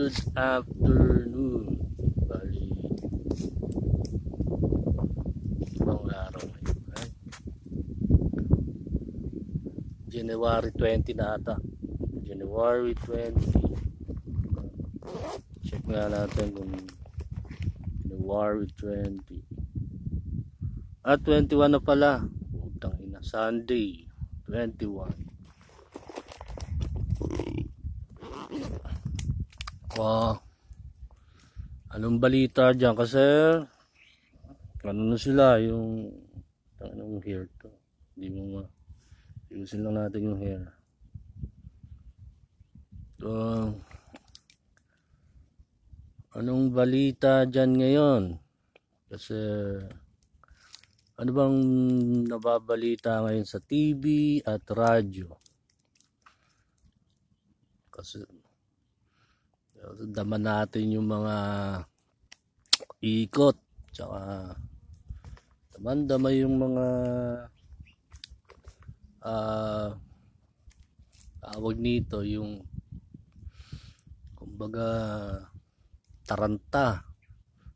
Good afternoon. Bali, ibang araw ngayon. January 20 na ata. January 20. Check nga natin kung January 20. 21 na pala. Putang ina. Sunday 21. Anong balita dyan? Kasi ano na sila yung anong hair to, hindi mo ayusin lang natin yung hair. So anong balita dyan ngayon? Kasi ano bang nababalita ngayon sa TV at radyo? Kasi daman natin yung mga ikot, tsaka damay yung mga tawag nito, yung kumbaga taranta,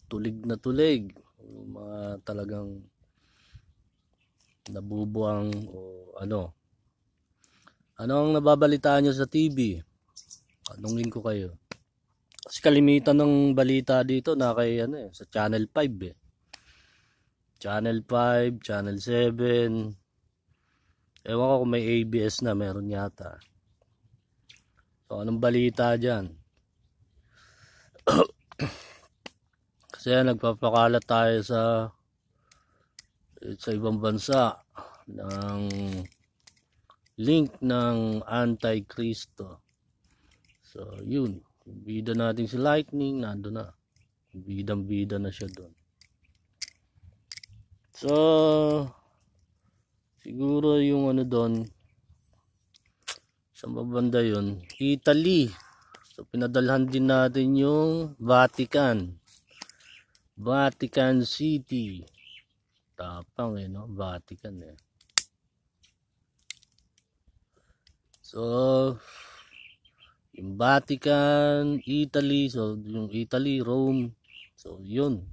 tulig na tulig, yung mga talagang nabubuang o ano ang nababalitaan nyo sa TV. Tanungin ko kayo. Kasi kalimitan ng balita dito na kay sa Channel 5 Channel 5, Channel 7. Ewan ko kung may ABS na, meron yata. So anong balita diyan? Kasi nagpapakalat tayo sa ibang bansa ng link ng Anti-Cristo. So yun. Bida natin si Lightning, nando na. Bidang-bida na siya doon. So, siguro yung doon, sa mabanda yun, Italy. So, pinadalhan din natin yung Vatican. Vatican City. Tapang no? Vatican So, yung Vatican, Italy, so yung Italy, Rome, so yun.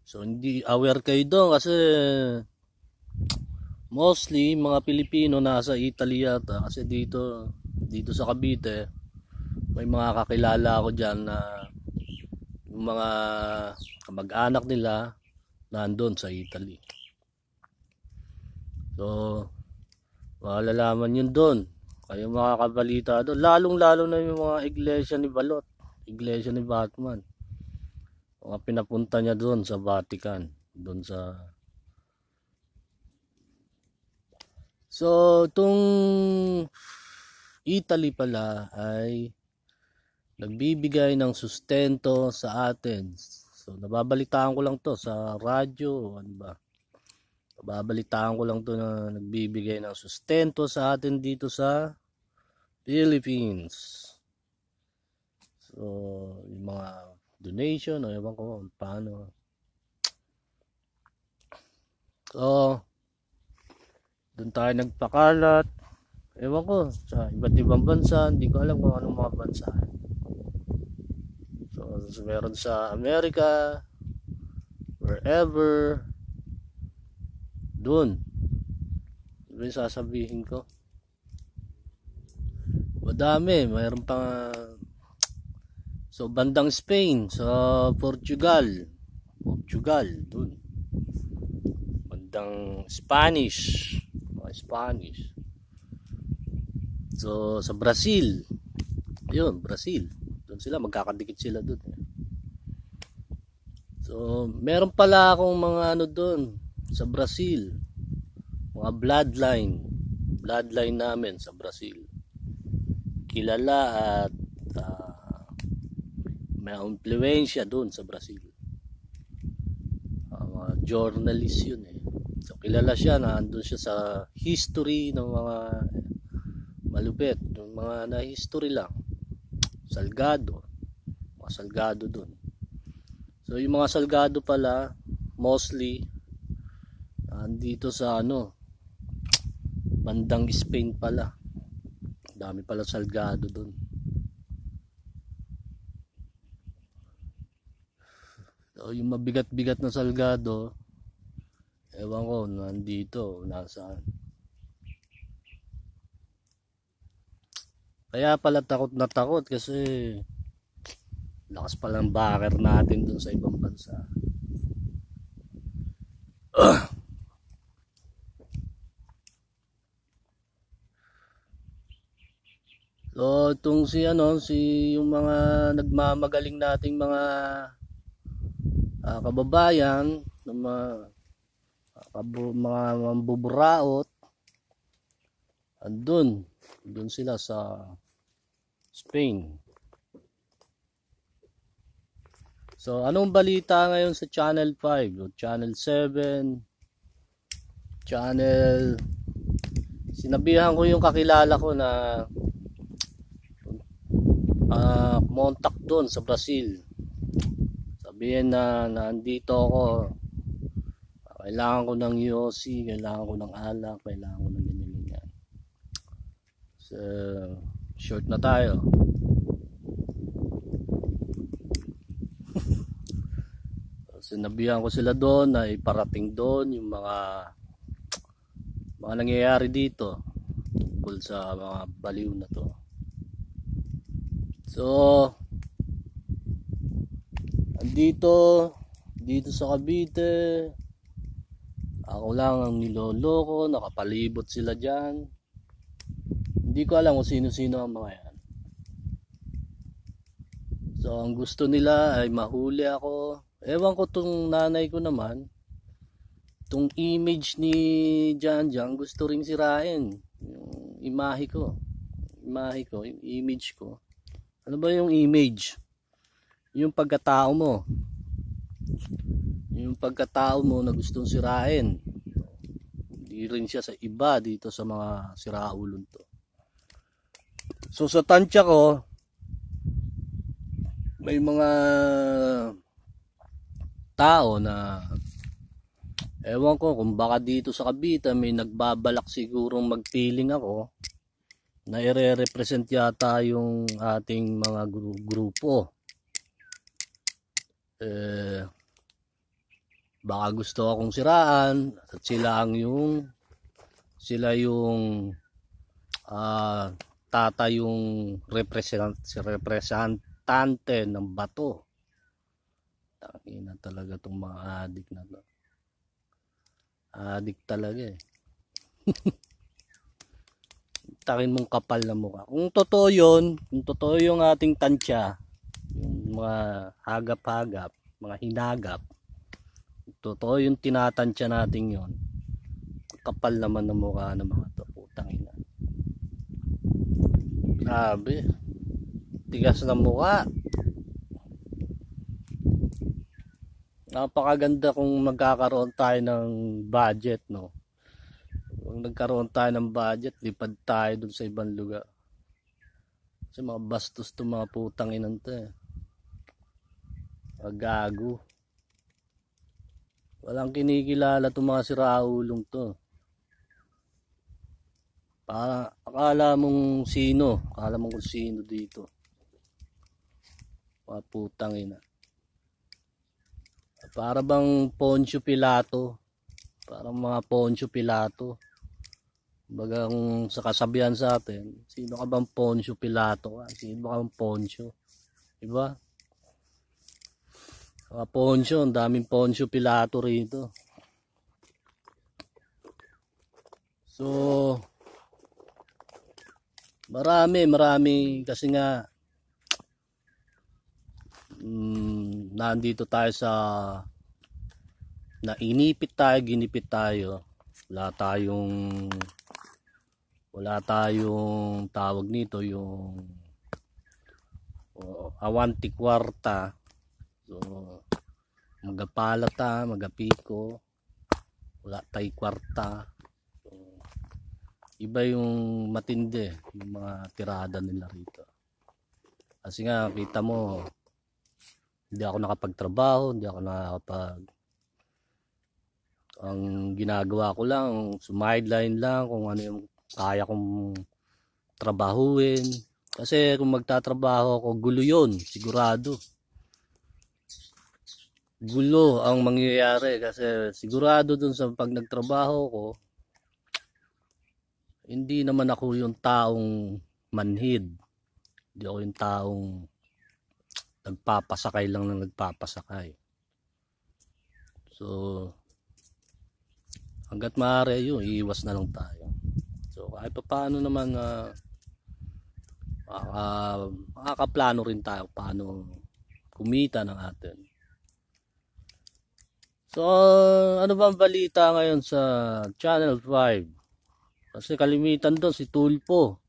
So hindi aware kayo doon kasi mostly mga Pilipino nasa Italy yata, kasi dito sa Cavite may mga kakilala ako dyan na yung mga kamag-anak nila nandun sa Italy. So malalaman yun doon. Kayo makakabalita doon, lalong-lalo na yung mga iglesia ni Balot, iglesia ni Batman. Mga pinapunta niya doon sa Vatican, doon sa... So, itong Italy pala ay nagbibigay ng sustento sa atin. So, nababalitaan ko lang to sa radyo, ano ba? Babalitaan ko lang to na nagbibigay ng sustento sa atin dito sa Philippines. So, yung mga donation o ewan ko paano. So, doon tayo nagpakalat. Ewan ko, sa iba't ibang bansa. Hindi ko alam kung anong mga bansa. So, meron sa Amerika, wherever, doon. Ano yung sasabihin ko? Madami. Mayroon pa. So bandang Spain, sa Portugal doon. Bandang Spanish, mga Spanish. So sa Brazil, yun, Brazil. Doon sila, magkakadikit sila doon. So meron pala akong mga doon sa Brazil, mga bloodline namin sa Brazil, kilala at may influensya doon sa Brazil. Mga journalist yun So kilala siya, nandun siya sa history ng mga malupit, ng mga na history lang, Salgado, mga Salgado doon. So yung mga Salgado pala mostly andito sa bandang Spain pala. Dami pala Salgado doon. So, yung mabigat-bigat na salgado, ewan ko, nandito, nasaan. Kaya pala takot na takot kasi lakas palang backer natin dun sa ibang bansa. So, itong si yung mga nagmamagaling nating mga kababayan, ng mga mambuburaot, andun sila sa Spain. So, anong balita ngayon sa Channel 5 o Channel 7, sinabihan ko yung kakilala ko na contact doon sa Brazil. Sabihin na nandito ako, kailangan ko ng yosi, kailangan ko ng alak, kailangan ko ng ganyan. So, short na tayo. Sinabihan ko sila doon na iparating doon yung mga nangyayari dito tungkol sa mga baliw na to. So, dito sa Cavite, ako lang ang niloloko, nakapalibot sila dyan. Hindi ko alam kung sino-sino ang mga yan. So, ang gusto nila ay mahuli ako. Ewan ko tong nanay ko naman, tong image ni Jan gusto ring sirain. Yung imahe ko, yung image ko. Ano ba yung image? Yung pagkatao mo. Yung pagkatao mo na gustong sirain. Hindi rin siya sa iba dito sa mga siraulon to. So sa tansya ko, may mga tao na ewan ko kung baka dito sa Cavite may nagbabalak sigurong magpiling ako na ire-represent yata yung ating mga grupo. Baka gusto akong siraan at sila yung tata yung representante ng bato. Tangina talaga tong mga adik na to. Adik talaga eh. Takin mong kapal na mukha. Kung totoo yung ating tansya, yung mga hagap-hagap, mga hinagap, totoo yung tinatansya natin yon, kapal naman ng mukha ng mga to, putang ina. Grabe, tigas ng mukha. Napakaganda kung magkakaroon tayo ng budget, no? Kung nagkaroon tayo ng budget, lipad tayo dun sa ibang lugar. Kasi mga bastos to mga putang inan to eh. Gago. Walang kinikilala to mga siraulong to. Akala mong sino. Akala mong kung sino dito. Mga putang ina. Para bang Poncio Pilato. Parang mga Poncio Pilato. Bagang sa kasabihan sa atin, sino ka bang Poncio Pilato? Sino ka bang Poncio? Diba? Mga Poncio, ang daming Poncio Pilato rito. So, marami kasi nga nandito tayo sa ginipit tayo. Wala tayong tawag nito, yung awanti kwarta. So magapalata, magapiko, wala tay kwarta. So, iba yung matindi yung mga tirada nila rito. Kasi nga kita mo, hindi ako nakapagtrabaho, ang ginagawa ko lang, sumideline lang kung ano yung kaya kong trabahuin. Kasi kung magtatrabaho ako, gulo yun, sigurado. gulo ang mangyayari kasi sigurado dun sa pag nagtrabaho ko, hindi naman ako yung taong manhid. Hindi ako yung taong nagpapasakay lang ng nagpapasakay. So, hanggat maaari yun, iiwas na lang tayo. So, kahit pa paano naman makakaplano rin tayo paano kumita ng atin. So, ano ba ang balita ngayon sa Channel 5? Kasi kalimitan doon si Tulpo.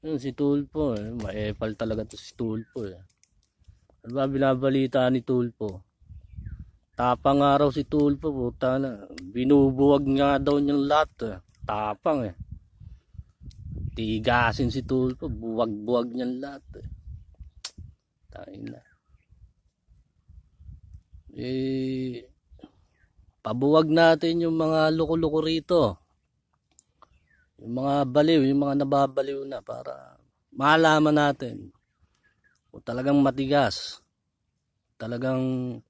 Yun, si Tulpo. Maepal talaga to si Tulpo. Ano ba binabalita ni Tulpo? Tapang nga raw si Tulpo. Puta na. Binubuwag nga daw niyang lahat. Tapang Tigasin si Tulpo. Buwag-buwag niyang lahat. Tayo na. Pabuwag natin yung mga loko-loko rito. Yung mga baliw, yung mga nababaliw na para malaman natin kung talagang matigas, talagang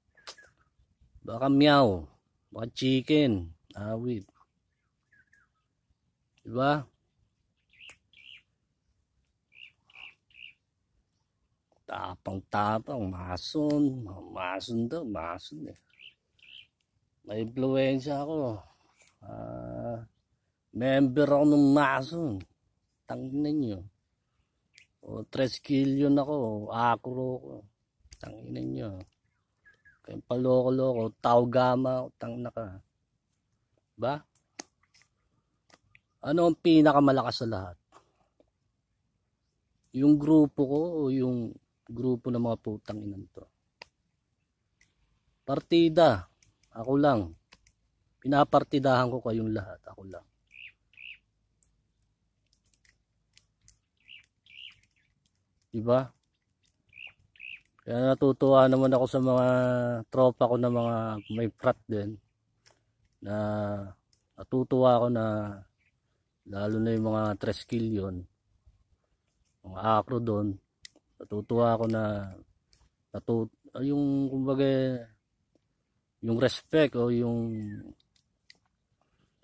baka meow, baka chicken, awit. Diba? Tapang-tapang, mason daw, mason May influensya ako. Member ako ng mason. Tanginan nyo. O 3 kilyon ako. Akro ko. Tanginan nyo. Kaya paloko-loko. Tau Gama. Tangina ka. Ba? Ano ang pinakamalakas sa lahat? Yung grupo ko o yung grupo ng mga putang inan to? Partida. Ako lang. Pinapartidahan ko kayong lahat. Ako lang. Diba? Kaya natutuwa naman ako sa mga tropa ko na mga may frat din. Na natutuwa ako na lalo na yung mga 3 kilyon. Mga akro doon. Natutuwa ako na yung kumbaga yung respect o yung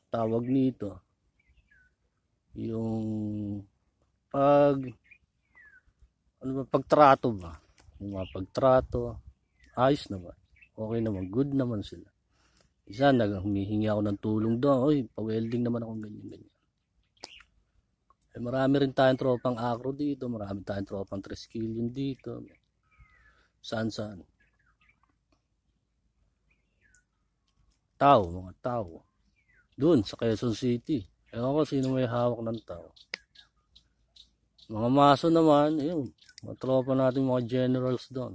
tawag nito. Yung pagtrato ba? Yung mga pagtrato, ayos naman. Okay naman, good naman sila. Isa, humihingi ako ng tulong doon. Oy, pa-welding naman ako ganyan. Marami rin tayong tropang akro dito. Marami tayong tropang 3 kilyon dito. Saan? Mga tao. Doon, sa Quezon City. Ewan ko sino may hawak ng tao. Mga maso naman, yun. Mga tropa natin, mga generals doon.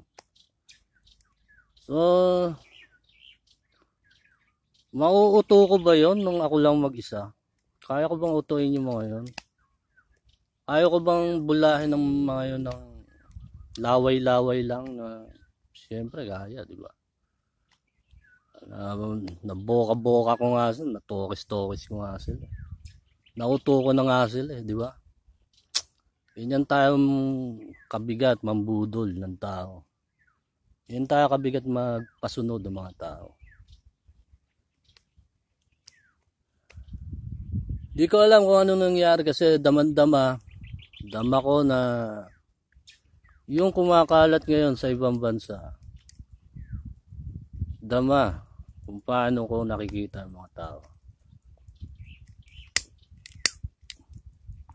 So, mauuto ko ba yon nung ako lang mag-isa? Kaya ko bang utuin yung mga yon? Ayaw ko bang bulahin ng mga yon ng laway-laway lang na siyempre kaya, di ba? Naboka-boka ko nga sila, natokis-tokis ko nga sila. Nauto ko na nga sila, di ba? Yan tayong kabigat, mambudol ng tao. Yan tayo kabigat magpasunod ng mga tao. Di ko alam kung ano nangyari kasi dama ko na yung kumakalat ngayon sa ibang bansa. Dama kung paano ko nakikita ang mga tao.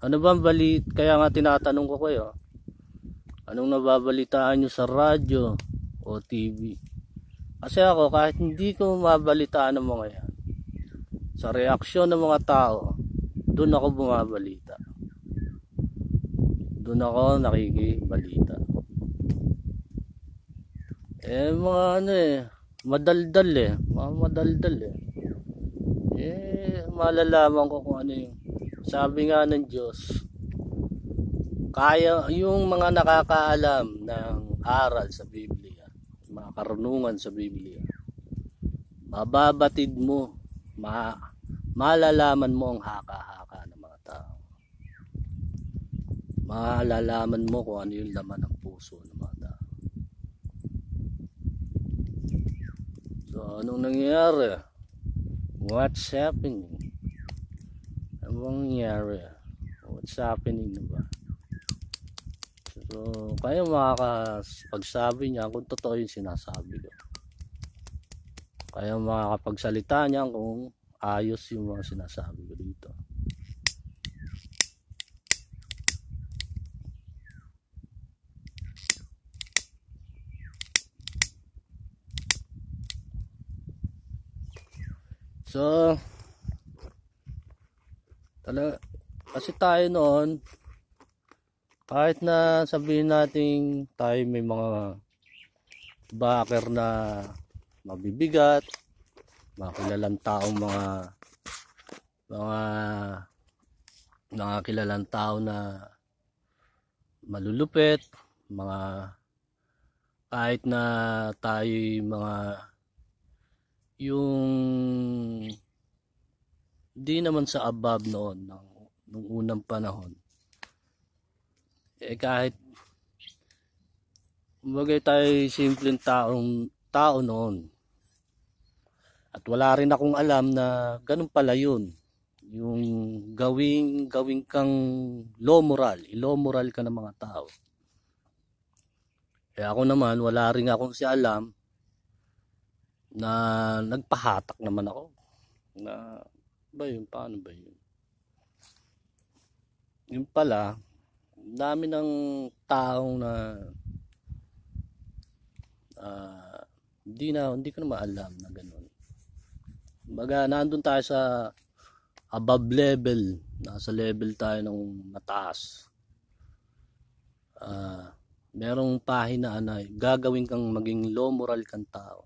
Ano ba ang balit? Kaya nga tinatanong ko kayo. Anong nababalitaan nyo sa radyo o TV? Kasi ako kahit hindi ko mabalitaan ng mga yan, sa reaksyon ng mga tao, doon ako bumabalita. Doon ako nakikibalita. Mga madaldal malalaman ko kung ano yung sabi nga ng Diyos. Kaya yung mga nakakaalam ng aral sa Biblia, mga karunungan sa Biblia, mababatid mo, malalaman mo ang haka-haka ng mga tao. Malalaman mo kung ano yung laman ng puso ng mga tao. So, anong nangyayari? What's happening? Anong nangyayari? What's happening na ba? So, kayo makakapagsabi niya kung totoo yung sinasabi ko. Kayo makakapagsalita niya kung ayos yung mga sinasabi ko dito. So, kasi tayo noon, kahit na sabihin natin tayo may mga backer na mabibigat, mga kilalang taong mga kilalang tao na malulupit, kahit na tayo mga yung di naman sa above noon nung unang panahon, kahit bagay tayo simpleng tao noon, at wala rin akong alam na ganun pala yun, yung gawing kang low moral ka ng mga tao. Ako naman, wala rin akong alam na nagpahatak naman ako na paano ba yun? Yung pala, dami ng taong na hindi ko na maalam na gano'n. Baga, nandun tayo sa above level, nasa level tayo ng mataas. Merong pahina na gagawin kang maging low moral kang tao.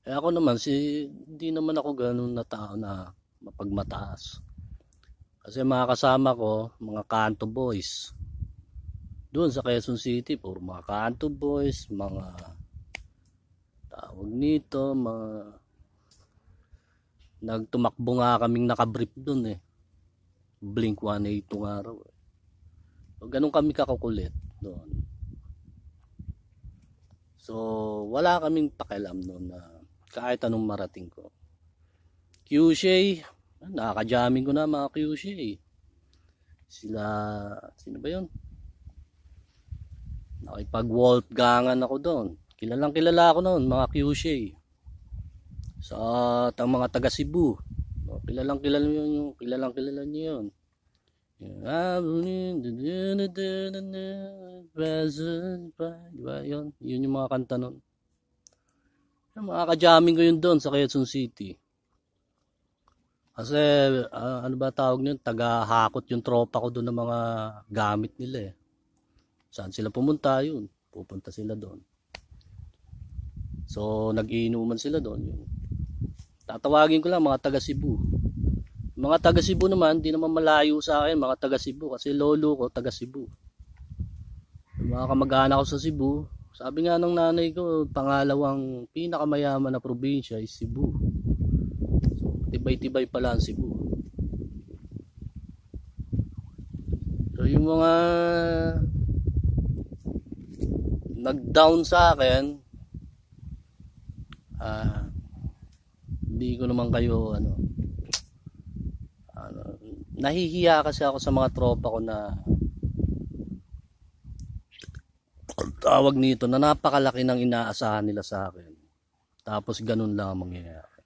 Ako naman, hindi naman ako gano'n na tao na mapagmataas. Kasi mga kasama ko, mga kanto boys. Doon sa Quezon City, puro mga kanto boys, mga tawag nito, nagtumakbo nga kaming nakabrief doon Blink 182 nga raw. So, ganun kami kakukulit doon. So, wala kaming pakialam doon na kahit anong marating ko. QC, nakaka-jamming ko na mga QC. Sino ba yun? Nakipag-wolfgangan ako doon. Kilala ako noon, mga QC. Sa mga taga Cebu. Kilalang kilala niyo yun. Diba yun? Yun yung mga kanta noon. Makaka-jamming ko yun doon sa Quezon City. Kasi ano ba tawag nyo? Taga-hakot yung tropa ko doon ng mga gamit nila Saan sila pumunta yun? Pupunta sila doon. So nag-iinuman sila doon. Tatawagin ko lang mga taga Cebu. Mga taga Cebu naman, di naman malayo sa akin mga taga Cebu kasi lolo ko taga Cebu. Mga kamag-anak ko sa Cebu. Sabi nga ng nanay ko, pangalawang pinakamayaman na probinsya ay Cebu. So, tibay-tibay pala ang Cebu. So, yung mga nag-down sa akin, hindi ko naman kayo, nahihiya kasi ako sa mga tropa ko na tawag nito na napakalaki ng inaasahan nila sa akin. Tapos ganun lang ang mangyayari.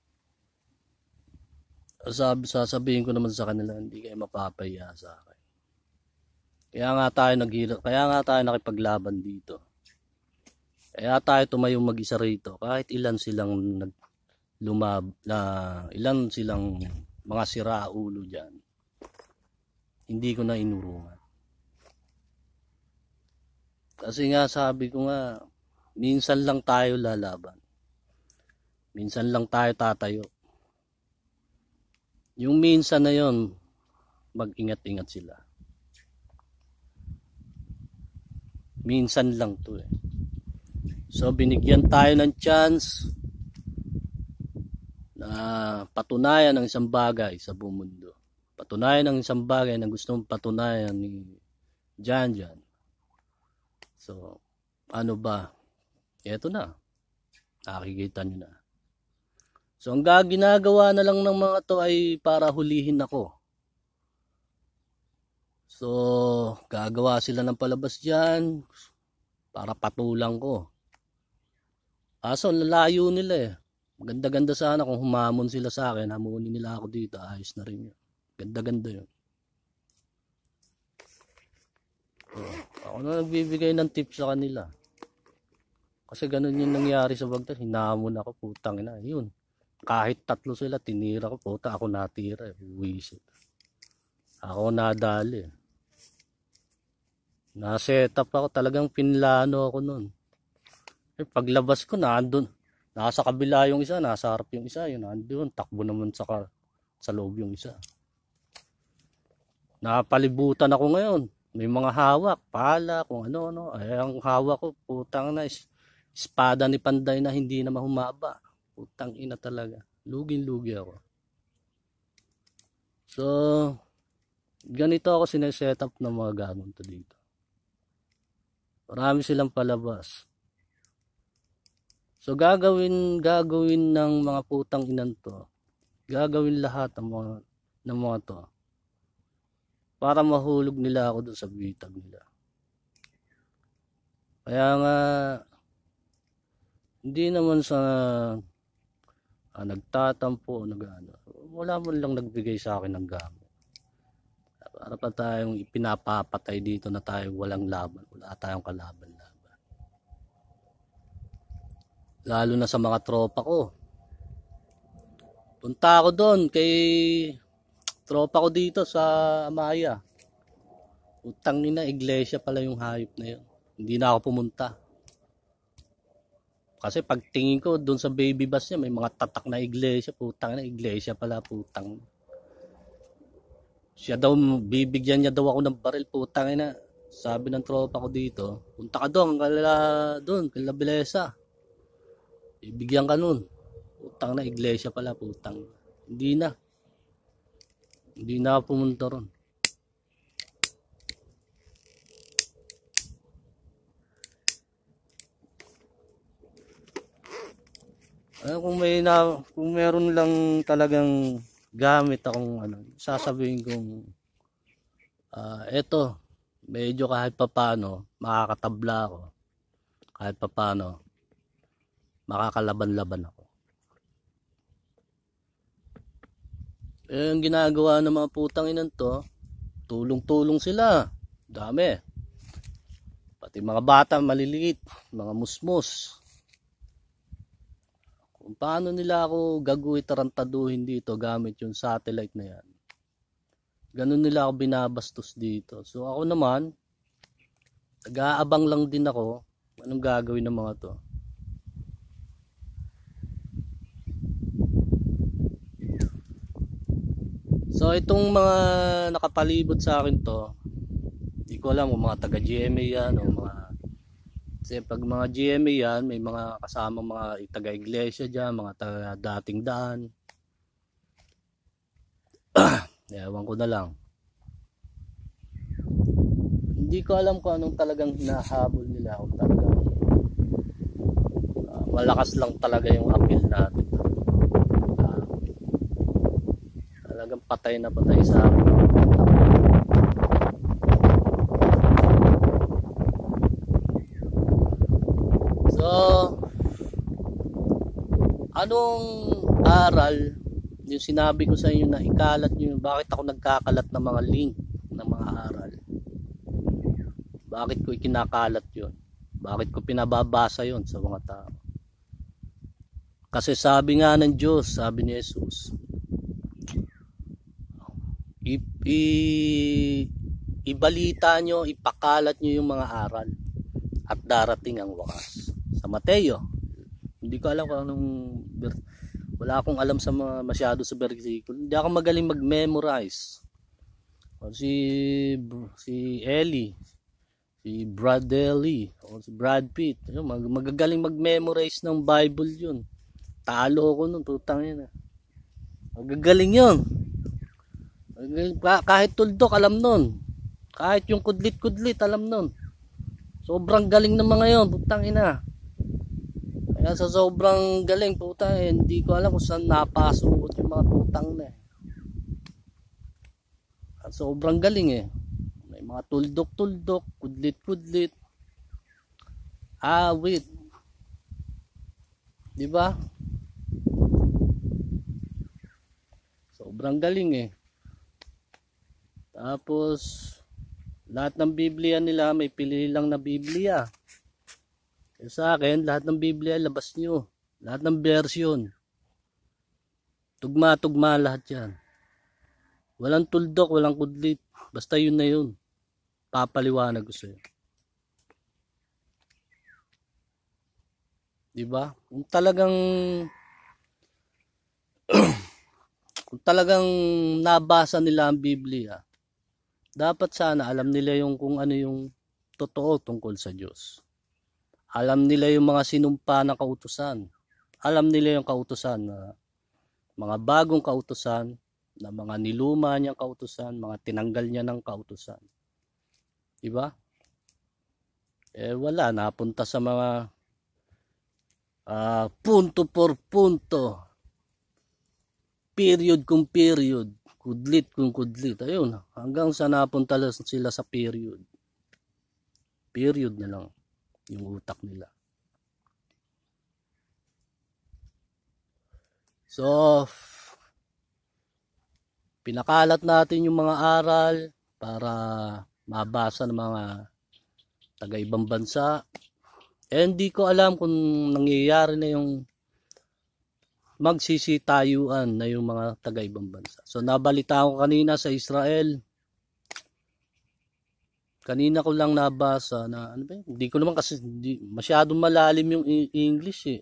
Sasabihin ko naman sa kanila, hindi kayo mapapahiya sa akin. Kaya nga tayo nakipaglaban dito. Kaya tayo tumayong mag-isa rito. Kahit ilan silang ilan silang mga siraulo dyan. Hindi ko na inurungan. Kasi nga sabi ko nga, minsan lang tayo lalaban. Minsan lang tayo tatayo. Yung minsan na yon, mag-ingat-ingat sila. Minsan lang to So binigyan tayo ng chance na patunayan ang isang bagay sa buong mundo. Patunayan ang isang bagay na gustong patunayan ni Jan. So, ano ba? Eto na. Nakikita nyo na. So ang ginagawa na lang ng mga to ay para hulihin ako. So gagawa sila ng palabas dyan para patulang ko. Kaso lalayo nila eh. Ganda-ganda sana kung humamon sila sa akin, hamunin nila ako dito, ayos na rin yun. Ganda-ganda yun. So, ako na nagbibigay ng tips sa kanila. Kasi ganun yung nangyari sa Baghdad, hinamon ako, putang ina, yun. Kahit 3 sila, tinira ko, puta, ako natira, wisit. Ako nadali. Na-set up ako, talagang pinlano ako nun. Paglabas ko, nandun. Nasa kabila yung isa, nasa harap yung isa, yun nandun, takbo naman sa loob yung isa. Napalibutan ako ngayon. May mga hawak, pala, kung ano-ano. Ay, ang hawak ko, putang na, espada ni Panday na hindi na mahumaba. Putang ina talaga. Lugin-lugi ako. So, ganito ako sineset up ng mga gagawin to dito. Marami silang palabas. So gagawin ng mga putang inan to. Gagawin lahat ng mga to para mahulog nila ako doon sa bitag nila. Kaya nga hindi naman sa nagtatampo o nagano. Wala mo lang nagbigay sa akin ng gamit. Para pa tayong ipinapapatay dito na tayo walang laban. Wala tayong kalaban. Lalo na sa mga tropa ko. Punta ako doon kay tropa ko dito sa Amaya. Utang nina, iglesia pala yung hayop na yun. Hindi na ako pumunta. Kasi pagtingin ko doon sa baby bus niya, may mga tatak na iglesia. Putang na, iglesia pala, putang. Siya daw, bibigyan niya daw ako ng baril, putang na. Sabi ng tropa ko dito, punta ka doon, kala Bilesa. Ibigyan ka nun. Putang na, iglesia pala, putang. Hindi na ako pumunta ron. Kung meron lang talagang gamit akong sasabihin kong eto, medyo kahit papano makakatabla ako. Kahit papano makakalaban-laban ako. Yung ginagawa ng mga putang inan to, tulong-tulong sila. Dami. Pati mga bata maliliit, mga musmos. Kung paano nila ako tarantaduhin dito gamit yung satellite na yan. Ganun nila ako binabastos dito. So ako naman, nag-aabang lang din ako anong gagawin ng mga to. So itong mga nakapalibot sa akin to, hindi ko alam kung mga taga GMA yan o mga, kasi pag mga GMA yan, may mga kasamang mga taga iglesia dyan, mga taga dating daan. Ewan ko na lang. Hindi ko alam kung anong talagang hinahabol nila, kung talagang malakas lang talaga yung appeal natin. Talagang patay na patay sa akin. So, anong aral yung sinabi ko sa inyo na ikalat nyo, bakit ako nagkakalat ng mga link ng mga aral? Bakit ko ikinakalat yun? Bakit ko pinababasa yun sa mga tao? Kasi sabi nga ng Diyos, sabi ni Jesus, ibalita nyo, ipakalat nyo yung mga aral at darating ang wakas. Sa Mateo, hindi ko alam kung anong, wala akong alam sa masyado sa versikulo. Hindi ako magaling mag-memorize. Si Ellie, si Brad Ellie, o si Brad Pitt, magagaling mag-memorize ng Bible yun. Talo ko nun, tutang yun. Magagaling yun. Kahit tuldok alam nun, kahit yung kudlit-kudlit alam nun. Sobrang galing ng mga yon, putang ina. Kaya sa sobrang galing puta, hindi ko alam kung saan napasok yung mga putang na eh. Sobrang galing eh. May mga tuldok-tuldok, kudlit-kudlit, awit. Di ba? Sobrang galing eh. Tapos lahat ng Biblia nila may pili lang na Biblia. Kaya sa akin, lahat ng Biblia labas nyo. Lahat ng version. Tugma-tugma lahat yan. Walang tuldok, walang kudlit. Basta yun na yun. Papaliwanag ko sa'yo. Diba? Kung talagang nabasa nila ang Biblia, dapat sana alam nila yung kung ano yung totoo tungkol sa Diyos. Alam nila yung mga sinumpa na kautusan. Alam nila yung kautusan na mga bagong kautusan, na mga niluma niyang kautusan, mga tinanggal niya ng kautusan. Diba? Wala, napunta sa mga punto por punto, period kung period, kudlit kung kudlit. Ayun, hanggang sa napunta sila sa period. Period na lang yung utak nila. So, pinakalat natin yung mga aral para mabasa ng mga taga-ibang bansa. Hindi ko alam kung nangyayari na yung magsisitayuan na yung mga taga-ibang bansa. So nabalitaan ko kanina sa Israel. Kanina ko lang nabasa na ano ba? Hindi ko naman kasi masyadong malalim yung English eh.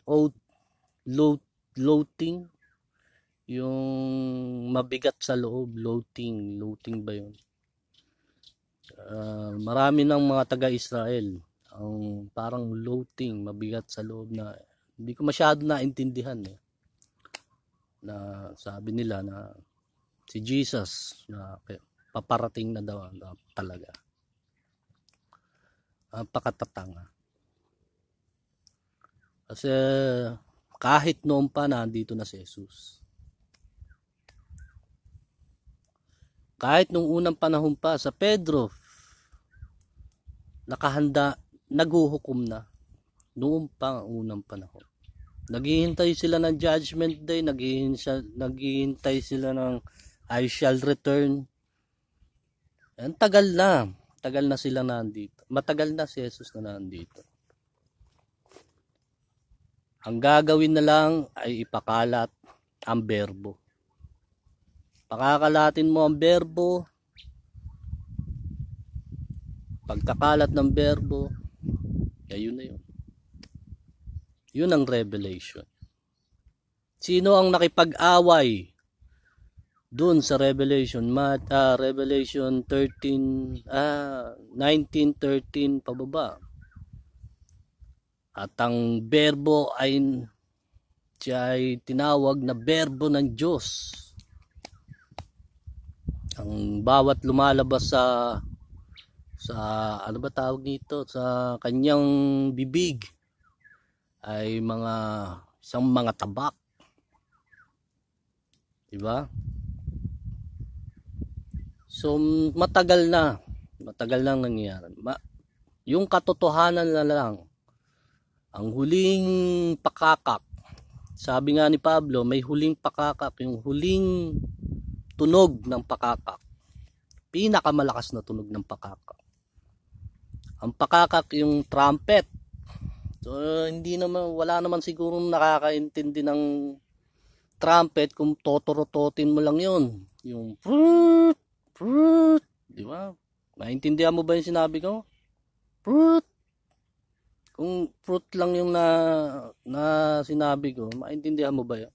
Loathing. Yung mabigat sa loob, loathing ba yun? Marami ng mga taga-Israel ang parang loathing, mabigat sa loob na hindi ko masyado naintindihan eh. Na sabi nila na si Jesus na paparating na daw na talaga. Pakatatanga. Kasi kahit noon pa nandito na si Jesus. Kahit nung unang panahon pa sa Pedro, nakahanda, naghuhukom na noong pang unang panahon. Naghihintay sila ng judgment day, naghihintay sila ng I shall return. Ang tagal na sila nandito. Matagal na si Jesus na nandito. Ang gagawin na lang ay ipakalat ang berbo. Pakakalatin mo ang berbo. Pagkakalat ng berbo, yun na yun. Yun ang revelation. Sino ang nakipag-away dun sa Revelation? Revelation 13, 19:13 pababa. At ang berbo siya ay tinawag na berbo ng Diyos. Ang bawat lumalabas sa ano ba tawag nito, sa kanyang bibig ay isang mga tabak. Diba? So matagal nang nangyayari. Yung katotohanan na lang, ang huling pakakak. Sabi nga ni Pablo, may huling pakakak, yung huling tunog ng pakakak. Pinakamalakas na tunog ng pakakak. Ang pakakak yung trumpet. So wala naman sigurong nakakaintindi ng trumpet kung totorototin mo lang yun. Yung fruit, di ba? Maintindihan mo ba yung sinabi ko? Fruit. Kung fruit lang yung na sinabi ko, maintindihan mo ba yun?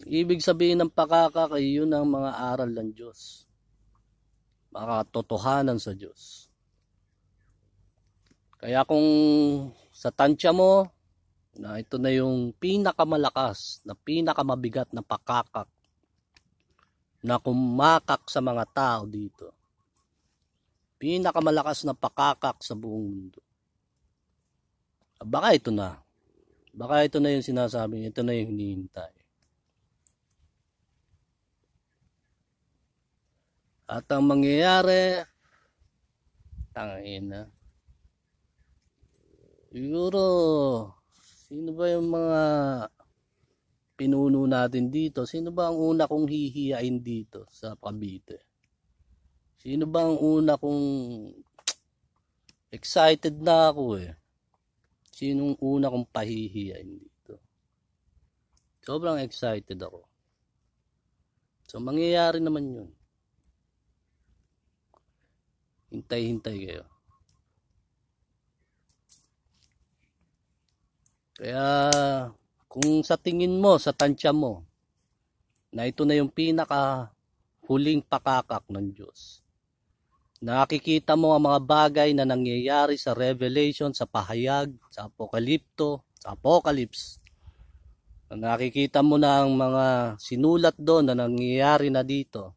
Ibig sabihin ng pakakak ay yun ang mga aral ng Diyos. Mga katotohanan sa Diyos. Kaya kung sa tansya mo, na ito na yung pinakamalakas, na pinakamabigat na pakakak na kumakak sa mga tao dito. Pinakamalakas na pakakak sa buong mundo. Baka ito na. Baka ito na yung sinasabi, ito na yung hinihintay. At ang mangyayari, tangin na. Siguro, sino ba yung mga pinuno natin dito? Sino ba ang una kong hihiyain dito sa Cavite? Sino ba ang una kong excited na ako eh? Sinong una kong pahihiyain dito? Sobrang excited ako. So, mangyayari naman yun. Hintay-hintay kayo. Kaya, kung sa tingin mo, sa tansya mo, na ito na yung pinaka huling pakakak ng Diyos, nakikita mo ang mga bagay na nangyayari sa Revelation, sa pahayag, sa Apokalipto, sa Apocalypse. Nakikita mo na ang mga sinulat doon na nangyayari na dito.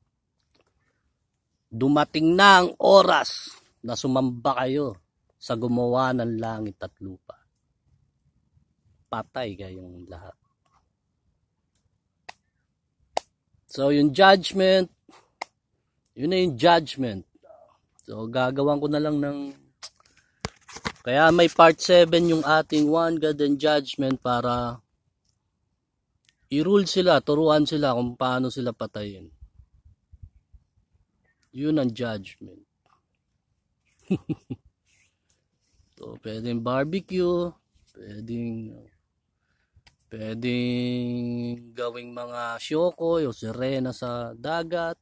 Dumating na ang oras na sumamba kayo sa gumawa ng langit at lupa. Patay kayong lahat. So yung judgment, yun na yung judgment. So gagawan ko na lang ng, kaya may part 7 yung ating One God and Judgment para i-rule sila, turuan sila kung paano sila patayin. Yun ang judgment. So pwedeng barbecue, pwedeng gawing mga syokoy o sirena sa dagat.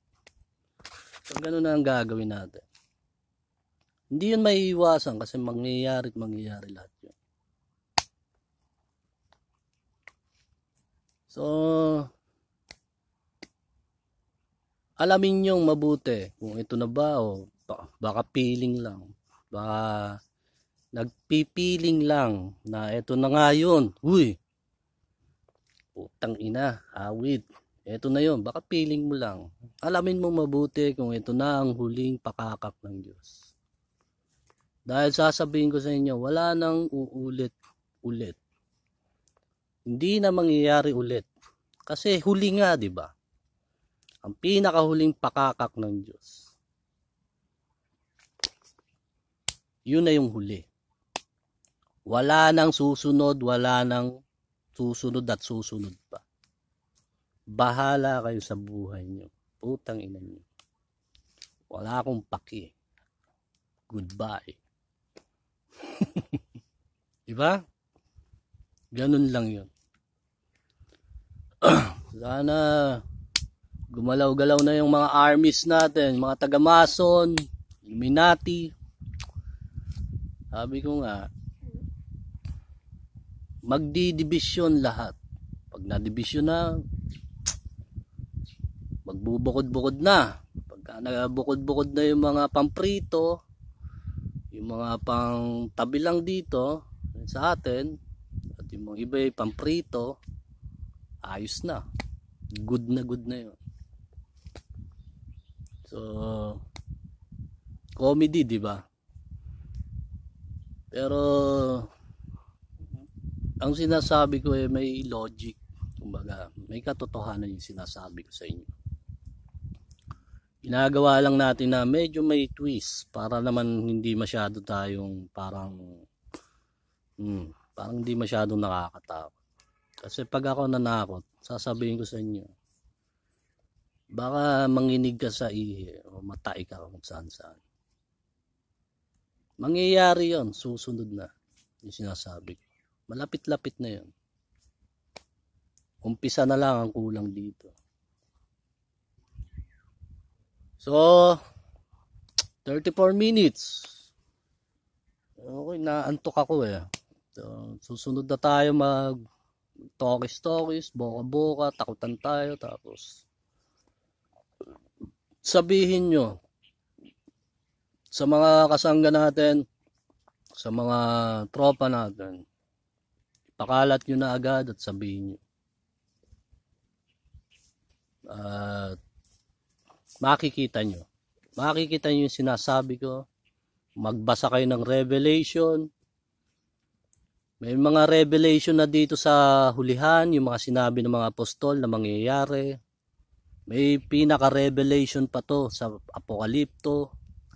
So ganun na ang gagawin natin. Hindi yun maiiwasan kasi mangyayari lahat yun. So, alamin nyong mabuti kung ito na ba o baka piling lang. Baka nagpipiling lang na ito na nga yun. Uy, putang ina, awit. Ito na yun, baka piling mo lang. Alamin mo mabuti kung ito na ang huling pakakak ng Diyos. Dahil sasabihin ko sa inyo, wala nang uulit-ulit. Hindi na mangyayari ulit. Kasi huli nga, di ba? Ang pinakahuling pakakak ng Diyos. Yun na yung huli. Wala nang susunod, wala nang susunod at susunod pa. Bahala kayo sa buhay nyo. Putang ina nyo. Wala akong paki. Goodbye. Diba? Ganun lang yun. Sana gumalaw-galaw na yung mga armies natin, mga taga-Mason, Illuminati. Sabi ko nga, magdidibisyon lahat. Pag nadibisyon na, magbubukod-bukod na. Pagka nabukod-bukod na yung mga pamprito, yung mga pang tabi lang dito sa atin, at yung mga iba yung pamprito, ayos na. Good na yun. So, comedy, di ba? Pero, ang sinasabi ko may logic. Kumbaga, may katotohanan yung sinasabi ko sa inyo. Ginagawa lang natin na medyo may twist para naman hindi masyado tayong parang hindi masyadong nakakatakot. Kasi pag ako nanakot, sasabihin ko sa inyo, baka manginig ka sa ihi o matai ka kung saan-saan. Mangyayari yon, susunod na yung sinasabi ko. Malapit-lapit na yon. Umpisa na lang ang kulang dito. So, 34 minutes. Okay, naantok ako eh. So, susunod na tayo mag talkies, boka-boka, takutan tayo, tapos sabihin nyo sa mga kasangga natin, sa mga tropa natin, pakalat nyo na agad at sabihin nyo. Makikita nyo yung sinasabi ko. Magbasa kayo ng Revelation, May mga revelation na dito sa hulihan, yung mga sinabi ng mga apostol na mangyayari. May pinaka-revelation pa to sa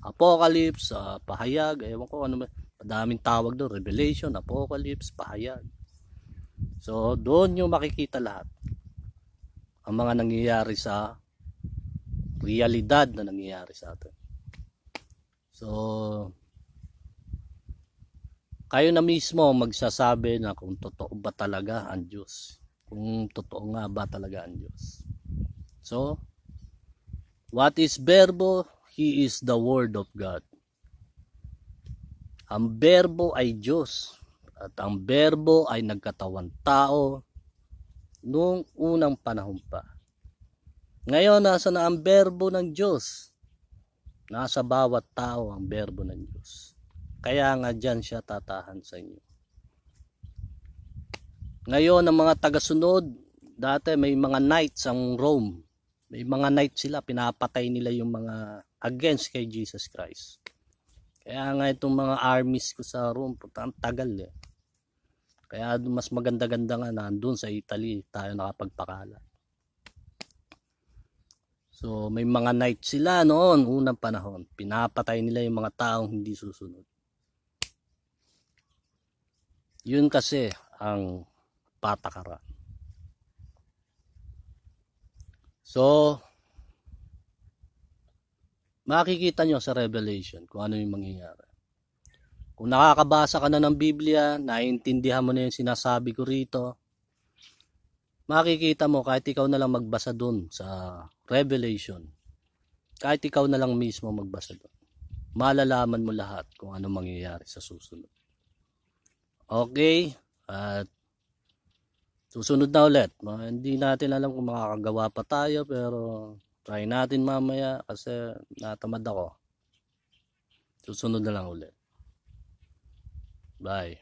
Apocalypse, pahayag, ewan ko ano, madaming tawag doon, revelation, apocalypse, pahayag. So, doon yung makikita lahat ang mga nangyayari sa realidad na nangyayari sa atin. So, kayo na mismo magsasabi na kung totoo ba talaga ang Diyos. Kung totoo nga ba talaga ang Diyos. So, what is Verbo? He is the Word of God. Ang Verbo ay Diyos. At ang Verbo ay nagkatawan tao noong unang panahon pa. Ngayon, nasa na ang Verbo ng Diyos? Nasa bawat tao ang Verbo ng Diyos. Kaya nga dyan siya tatahan sa inyo. Ngayon, ang mga tagasunod, dati may mga knights ang Rome. May mga knights sila, pinapatay nila yung mga against kay Jesus Christ. Kaya nga itong mga armies ko sa Rome, ang tagal eh. Kaya mas maganda-ganda nga nandun sa Italy tayo nakapagpakala. So may mga knights sila noon, unang panahon. Pinapatay nila yung mga taong hindi susunod. Yun kasi ang patakaran. So, makikita nyo sa Revelation kung ano yung mangyayari. Kung nakakabasa ka na ng Biblia, naiintindihan mo na yung sinasabi ko rito, makikita mo kahit ikaw na lang magbasa dun sa Revelation. Kahit ikaw na lang mismo magbasa dun. Malalaman mo lahat kung ano mangyayari sa susunod. Okay? At susunod na ulit. Hindi natin alam kung makakagawa pa tayo, pero try natin mamaya kasi natamad ako. Susunod na lang ulit. Bye.